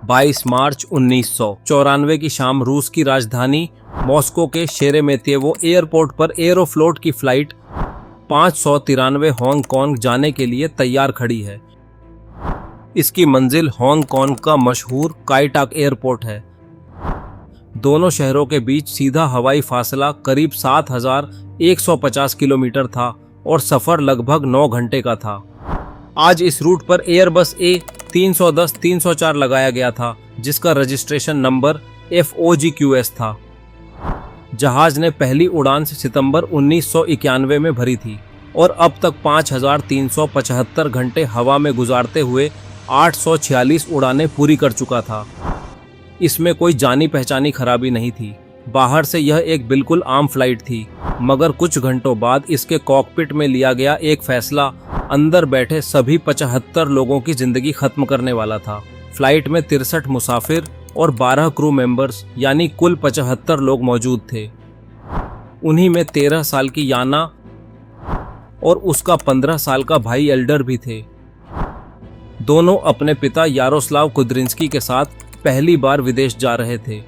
22 मार्च 1994 की शाम रूस की राजधानी मॉस्को के शेरेमेतिएवो एयरपोर्ट पर एरोफ्लोट की फ्लाइट 593 हांगकांग जाने के लिए तैयार खड़ी है। इसकी मंजिल हांगकांग का मशहूर काई टाक एयरपोर्ट है। दोनों शहरों के बीच सीधा हवाई फासला करीब 7150 किलोमीटर था और सफर लगभग 9 घंटे का था। आज इस रूट पर एयरबस A310-304 लगाया गया था, जिसका रजिस्ट्रेशन नंबर FOGQS था। जहाज ने पहली उड़ान सितंबर 1991 में भरी थी और अब तक 5375 घंटे हवा में गुजारते हुए 846 उड़ानें पूरी कर चुका था। इसमें कोई जानी पहचानी खराबी नहीं थी। बाहर से यह एक बिल्कुल आम फ्लाइट थी, मगर कुछ घंटों बाद इसके कॉकपिट में लिया गया एक फैसला अंदर बैठे सभी 75 लोगों की जिंदगी खत्म करने वाला था। फ्लाइट में 63 मुसाफिर और 12 क्रू मेंबर्स यानी कुल 75 लोग मौजूद थे। उन्हीं में 13 साल की याना और उसका 15 साल का भाई एल्डर भी थे। दोनों अपने पिता यारोस्लाव कुद्रिंस्की के साथ पहली बार विदेश जा रहे थे।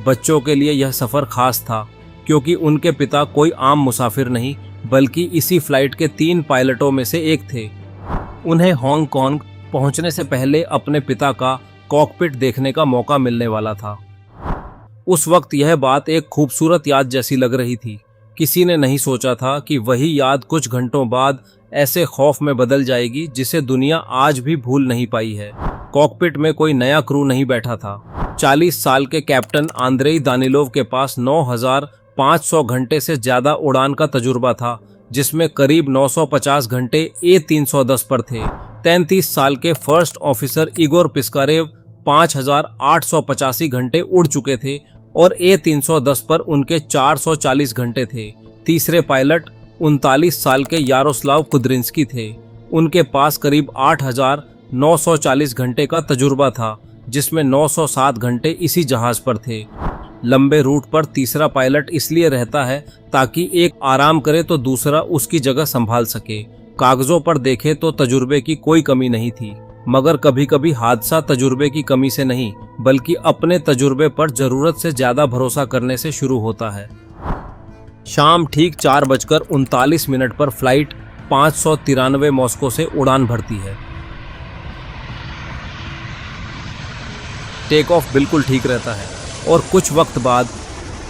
बच्चों के लिए यह सफ़र खास था क्योंकि उनके पिता कोई आम मुसाफिर नहीं बल्कि इसी फ्लाइट के 3 पायलटों में से एक थे। उन्हें हांगकांग पहुंचने से पहले अपने पिता का कॉकपिट देखने का मौका मिलने वाला था। उस वक्त यह बात एक खूबसूरत याद जैसी लग रही थी। किसी ने नहीं सोचा था कि वही याद कुछ घंटों बाद ऐसे खौफ में बदल जाएगी जिसे दुनिया आज भी भूल नहीं पाई है। कॉकपिट में कोई नया क्रू नहीं बैठा था। 40 साल के कैप्टन आंद्रेई दानिलोव के पास 9500 घंटे से ज्यादा उड़ान का तजुर्बा था, जिसमें करीब 950 घंटे A310 पर थे। 33 साल के फर्स्ट ऑफिसर इगोर पिस्कारेव 5885 घंटे उड़ चुके थे और A310 पर उनके 440 घंटे थे। तीसरे पायलट 39 साल के यारोस्लाव कुद्रिंस्की थे। उनके पास करीब 8940 घंटे का तजुर्बा था, जिसमें 907 घंटे इसी जहाज पर थे। लंबे रूट पर तीसरा पायलट इसलिए रहता है ताकि एक आराम करे तो दूसरा उसकी जगह संभाल सके। कागजों पर देखे तो तजुर्बे की कोई कमी नहीं थी, मगर कभी कभी हादसा तजुर्बे की कमी से नहीं बल्कि अपने तजुर्बे पर जरूरत से ज्यादा भरोसा करने से शुरू होता है। शाम ठीक 4:39 पर फ्लाइट 593 मॉस्को से उड़ान भरती है। टेक ऑफ बिल्कुल ठीक रहता है और कुछ वक्त बाद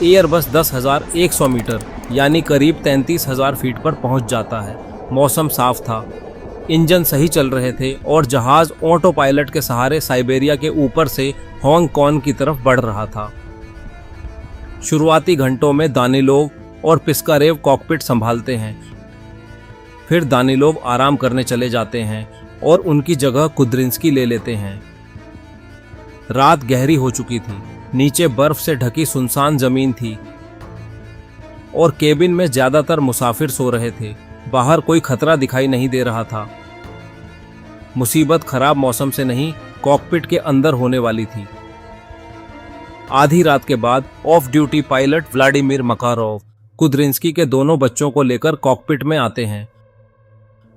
एयरबस 10,100 मीटर यानी करीब 33,000 फीट पर पहुंच जाता है। मौसम साफ था, इंजन सही चल रहे थे और जहाज ऑटो पायलट के सहारे साइबेरिया के ऊपर से हांगकांग की तरफ बढ़ रहा था। शुरुआती घंटों में दानिलोव और पिस्कारेव कॉकपिट संभालते हैं। फिर दानिलोव आराम करने चले जाते हैं और उनकी जगह कुद्रिंस्की ले लेते हैं। रात गहरी हो चुकी थी, नीचे बर्फ से ढकी सुनसान जमीन थी और केबिन में ज्यादातर मुसाफिर सो रहे थे। बाहर कोई खतरा दिखाई नहीं दे रहा था। मुसीबत खराब मौसम से नहीं, कॉकपिट के अंदर होने वाली थी। आधी रात के बाद off duty pilot Vladimir Makarov Kudrinsky के दोनों बच्चों को लेकर कॉकपिट में आते हैं।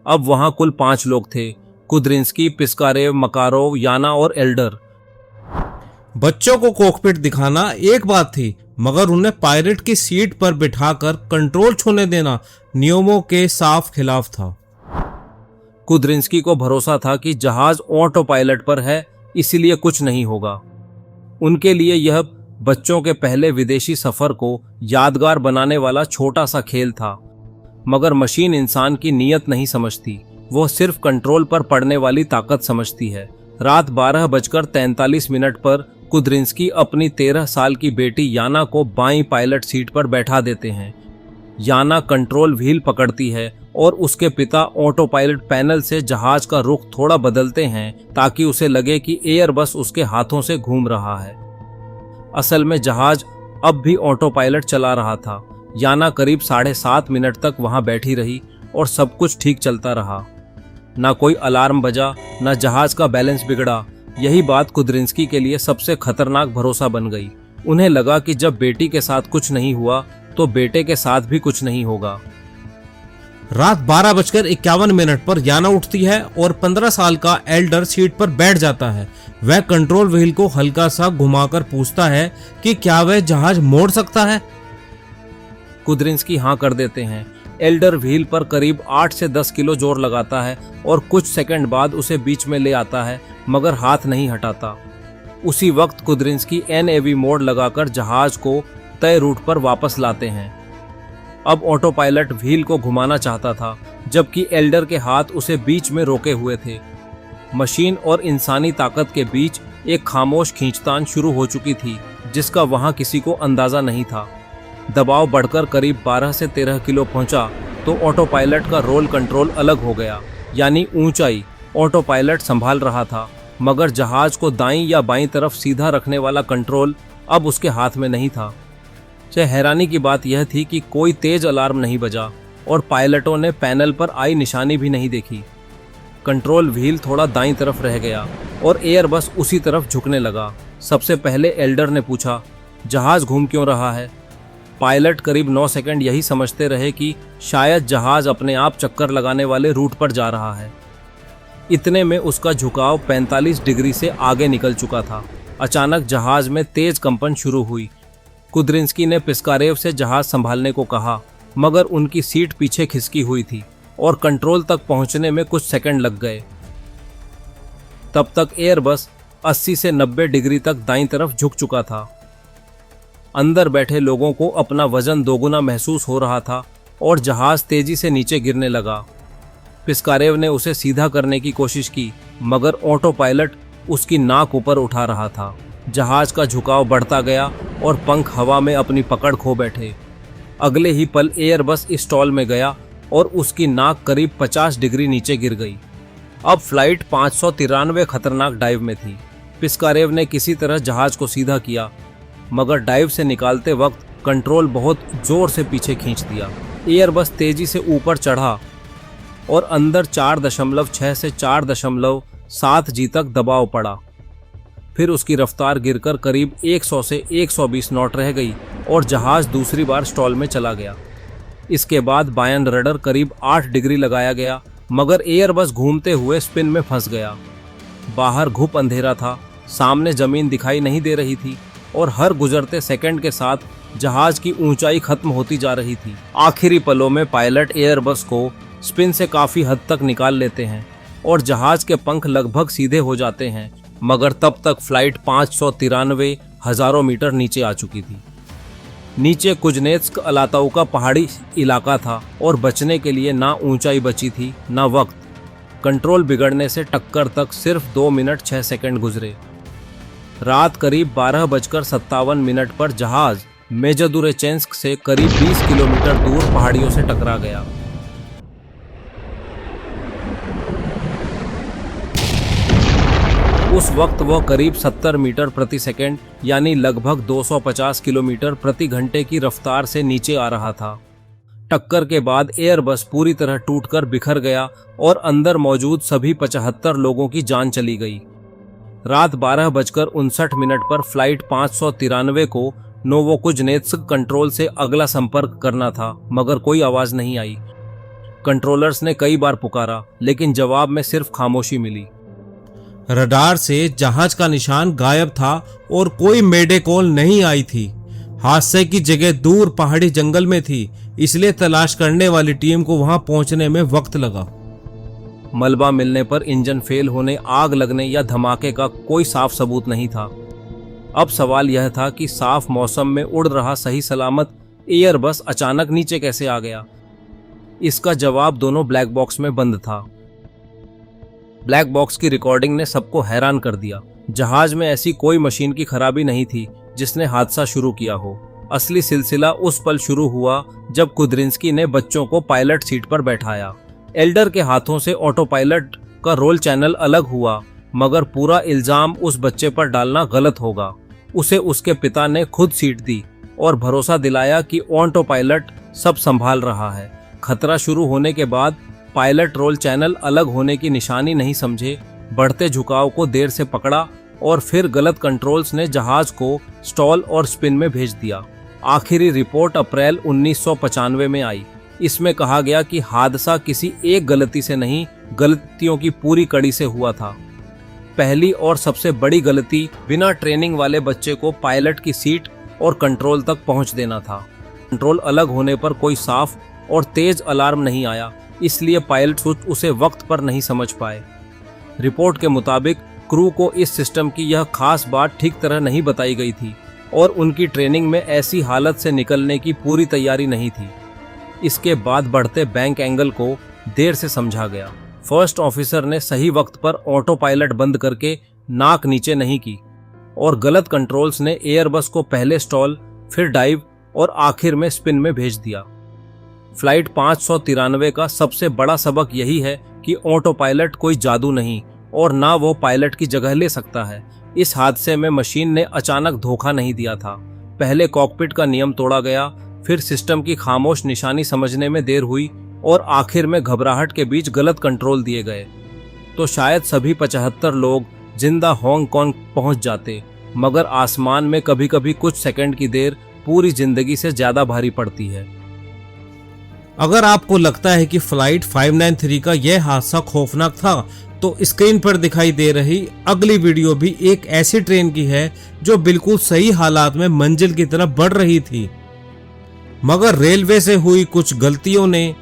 अब वहां कुल 5 लोग थे, कुद्रिंस्की, पिस्कारेव, मकारोव, याना और एल्डर। बच्चों को कॉकपिट दिखाना एक बात थी, मगर उन्हें पायलट की सीट पर बिठाकर कंट्रोल छूने देना नियमों के साफ खिलाफ था। कुद्रिंस्की को भरोसा था कि जहाज ऑटो पायलट पर है, इसलिए कुछ नहीं होगा। उनके लिए यह बच्चों के पहले विदेशी सफर को यादगार बनाने वाला छोटा सा खेल था, मगर मशीन इंसान की नीयत नहीं समझती, वो सिर्फ कंट्रोल पर पड़ने वाली ताकत समझती है। रात 12:43 पर कुद्रिंस्की अपनी 13 साल की बेटी याना को बाईं पायलट सीट पर बैठा देते हैं। याना कंट्रोल व्हील पकड़ती है और उसके पिता ऑटो पायलट पैनल से जहाज का रुख थोड़ा बदलते हैं ताकि उसे लगे कि एयरबस उसके हाथों से घूम रहा है। असल में जहाज अब भी ऑटो पायलट चला रहा था। याना करीब 7.5 मिनट तक वहां बैठी रही और सब कुछ ठीक चलता रहा। ना कोई अलार्म बजा, ना जहाज का बैलेंस बिगड़ा। यही बात कुद्रिंस्की के लिए सबसे खतरनाक भरोसा बन गई। उन्हें लगा कि जब बेटी के साथ कुछ नहीं हुआ तो बेटे के साथ भी कुछ नहीं होगा। रात 12:51 पर याना उठती है और 15 साल का एल्डर सीट पर बैठ जाता है। वह कंट्रोल व्हील को हल्का सा घुमाकर पूछता है कि क्या वह जहाज मोड़ सकता है। कुद्रिंस्की हाँ कर देते हैं। एल्डर व्हील पर करीब 8 से 10 किलो जोर लगाता है और कुछ सेकंड बाद उसे बीच में ले आता है, मगर हाथ नहीं हटाता। उसी वक्त कुद्रिंस्की NAV मोड लगाकर जहाज को तय रूट पर वापस लाते हैं। अब ऑटो पायलट व्हील को घुमाना चाहता था, जबकि एल्डर के हाथ उसे बीच में रोके हुए थे। मशीन और इंसानी ताकत के बीच एक खामोश खींचतान शुरू हो चुकी थी, जिसका वहां किसी को अंदाजा नहीं था। दबाव बढ़कर करीब 12 से 13 किलो पहुंचा तो ऑटो पायलट का रोल कंट्रोल अलग हो गया, यानी ऊंचाई ऑटो पायलट संभाल रहा था, मगर जहाज को दाईं या बाईं तरफ सीधा रखने वाला कंट्रोल अब उसके हाथ में नहीं था। हैरानी की बात यह थी कि कोई तेज अलार्म नहीं बजा और पायलटों ने पैनल पर आई निशानी भी नहीं देखी। कंट्रोल व्हील थोड़ा दाईं तरफ रह गया और एयरबस उसी तरफ झुकने लगा। सबसे पहले एल्डर ने पूछा, जहाज घूम क्यों रहा है? पायलट करीब 9 सेकंड यही समझते रहे कि शायद जहाज अपने आप चक्कर लगाने वाले रूट पर जा रहा है। इतने में उसका झुकाव 45 डिग्री से आगे निकल चुका था। अचानक जहाज में तेज कंपन शुरू हुई। कुद्रिंस्की ने पिस्कारेव से जहाज संभालने को कहा, मगर उनकी सीट पीछे खिसकी हुई थी और कंट्रोल तक पहुंचने में कुछ सेकंड लग गए। तब तक एयरबस 80 से 90 डिग्री तक दाईं तरफ झुक चुका था। अंदर बैठे लोगों को अपना वजन दोगुना महसूस हो रहा था और जहाज तेजी से नीचे गिरने लगा। पिस्कारेव ने उसे सीधा करने की कोशिश की, मगर ऑटो पायलट उसकी नाक ऊपर उठा रहा था। जहाज का झुकाव बढ़ता गया और पंख हवा में अपनी पकड़ खो बैठे। अगले ही पल एयरबस स्टॉल में गया और उसकी नाक करीब 50 डिग्री नीचे गिर गई। अब फ्लाइट 593 खतरनाक डाइव में थी। पिस्कारेव ने किसी तरह जहाज को सीधा किया, मगर डाइव से निकालते वक्त कंट्रोल बहुत जोर से पीछे खींच दिया। एयरबस तेजी से ऊपर चढ़ा और अंदर 4.6 से 4.7 G तक दबाव पड़ा। फिर उसकी रफ्तार गिरकर करीब 100 से 120 नॉट रह गई और जहाज दूसरी बार स्टॉल में चला गया। इसके बाद बायन रडर करीब 8 डिग्री लगाया गया, मगर एयरबस घूमते हुए स्पिन में फंस गया। बाहर घुप अंधेरा था, सामने जमीन दिखाई नहीं दे रही थी और हर गुजरते सेकंड के साथ जहाज की ऊंचाई खत्म होती जा रही थी। आखिरी पलों में पायलट एयरबस को स्पिन से काफी हद तक निकाल लेते हैं और जहाज के पंख लगभग सीधे हो जाते हैं, मगर तब तक फ्लाइट 593 हजारों मीटर नीचे आ चुकी थी। नीचे कुजनेत्स्क अलाताऊ का पहाड़ी इलाका था और बचने के लिए ना ऊंचाई बची थी ना वक्त। कंट्रोल बिगड़ने से टक्कर तक सिर्फ 2 मिनट 6 सेकंड गुजरे। रात करीब 12:57 पर जहाज मेजदुरेचेंस्क से करीब 20 किलोमीटर दूर पहाड़ियों से टकरा गया। उस वक्त वह करीब 70 मीटर प्रति सेकंड यानी लगभग 250 किलोमीटर प्रति घंटे की रफ्तार से नीचे आ रहा था। टक्कर के बाद एयरबस पूरी तरह टूटकर बिखर गया और अंदर मौजूद सभी 75 लोगों की जान चली गई। रात 12:59 पर फ्लाइट 593 को नोवोकुजनेत्स्क कंट्रोल से अगला संपर्क करना था, मगर कोई आवाज नहीं आई। कंट्रोलर्स ने कई बार पुकारा, लेकिन जवाब में सिर्फ खामोशी मिली। रडार से जहाज का निशान गायब था और कोई मेडे कॉल नहीं आई थी। हादसे की जगह दूर पहाड़ी जंगल में थी, इसलिए तलाश करने वाली टीम को वहां पहुंचने में वक्त लगा। मलबा मिलने पर इंजन फेल होने, आग लगने या धमाके का कोई साफ सबूत नहीं था। अब सवाल यह था कि साफ मौसम में उड़ रहा सही सलामत एयरबस अचानक नीचे कैसे आ गया। इसका जवाब दोनों ब्लैक बॉक्स में बंद था। ब्लैक बॉक्स की रिकॉर्डिंग ने सबको हैरान कर दिया। जहाज में ऐसी कोई मशीन की खराबी नहीं थी जिसने हादसा शुरू किया हो। असली सिलसिला उस पल शुरू हुआ जब कुद्रिंस्की ने बच्चों को पायलट सीट पर बैठाया। एल्डर के हाथों से ऑटो पायलट का रोल चैनल अलग हुआ, मगर पूरा इल्जाम उस बच्चे पर डालना गलत होगा। उसे उसके पिता ने खुद सीट दी और भरोसा दिलाया कि ऑटो पायलट सब संभाल रहा है। खतरा शुरू होने के बाद पायलट रोल चैनल अलग होने की निशानी नहीं समझे, बढ़ते झुकाव को देर से पकड़ा और फिर गलत कंट्रोल्स ने जहाज को स्टॉल और स्पिन में भेज दिया। आखिरी रिपोर्ट अप्रैल 1995 में आई। इसमें कहा गया कि हादसा किसी एक गलती से नहीं, गलतियों की पूरी कड़ी से हुआ था। पहली और सबसे बड़ी गलती, बिना ट्रेनिंग वाले बच्चे को पायलट की सीट और कंट्रोल तक पहुंच देना था। कंट्रोल अलग होने पर कोई साफ और तेज अलार्म नहीं आया, इसलिए पायलट उसे वक्त पर नहीं समझ पाए। रिपोर्ट के मुताबिक क्रू को इस सिस्टम की यह खास बात ठीक तरह नहीं बताई गई थी और उनकी ट्रेनिंग में ऐसी हालत से निकलने की पूरी तैयारी नहीं थी। इसके बाद बढ़ते बैंक एंगल को देर से समझा गया। फर्स्ट ऑफिसर ने सही वक्त पर ऑटो पायलट बंद करके नाक नीचे नहीं की और गलत कंट्रोल्स ने एयरबस को पहले स्टॉल, फिर डाइव और आखिर में स्पिन में भेज दिया। फ्लाइट 593 का सबसे बड़ा सबक यही है कि ऑटो पायलट कोई जादू नहीं और ना वो पायलट की जगह ले सकता है। इस हादसे में मशीन ने अचानक धोखा नहीं दिया था। पहले कॉकपिट का नियम तोड़ा गया, फिर सिस्टम की खामोश निशानी समझने में देर हुई और आखिर में घबराहट के बीच गलत कंट्रोल दिए गए। तो शायद सभी 75 लोग जिंदा हांगकांग पहुंच जाते, मगर आसमान में कभी कभी कुछ सेकंड की देर पूरी जिंदगी से ज्यादा भारी पड़ती है। अगर आपको लगता है कि फ्लाइट 593 का यह हादसा खौफनाक था, तो स्क्रीन पर दिखाई दे रही अगली वीडियो भी एक ऐसी ट्रेन की है जो बिल्कुल सही हालात में मंजिल की तरफ बढ़ रही थी, मगर रेलवे से हुई कुछ गलतियों ने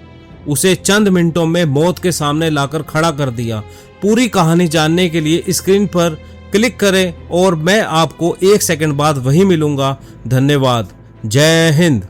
उसे चंद मिनटों में मौत के सामने लाकर खड़ा कर दिया। पूरी कहानी जानने के लिए स्क्रीन पर क्लिक करें और मैं आपको 1 सेकंड बाद वहीं मिलूंगा। धन्यवाद। जय हिंद।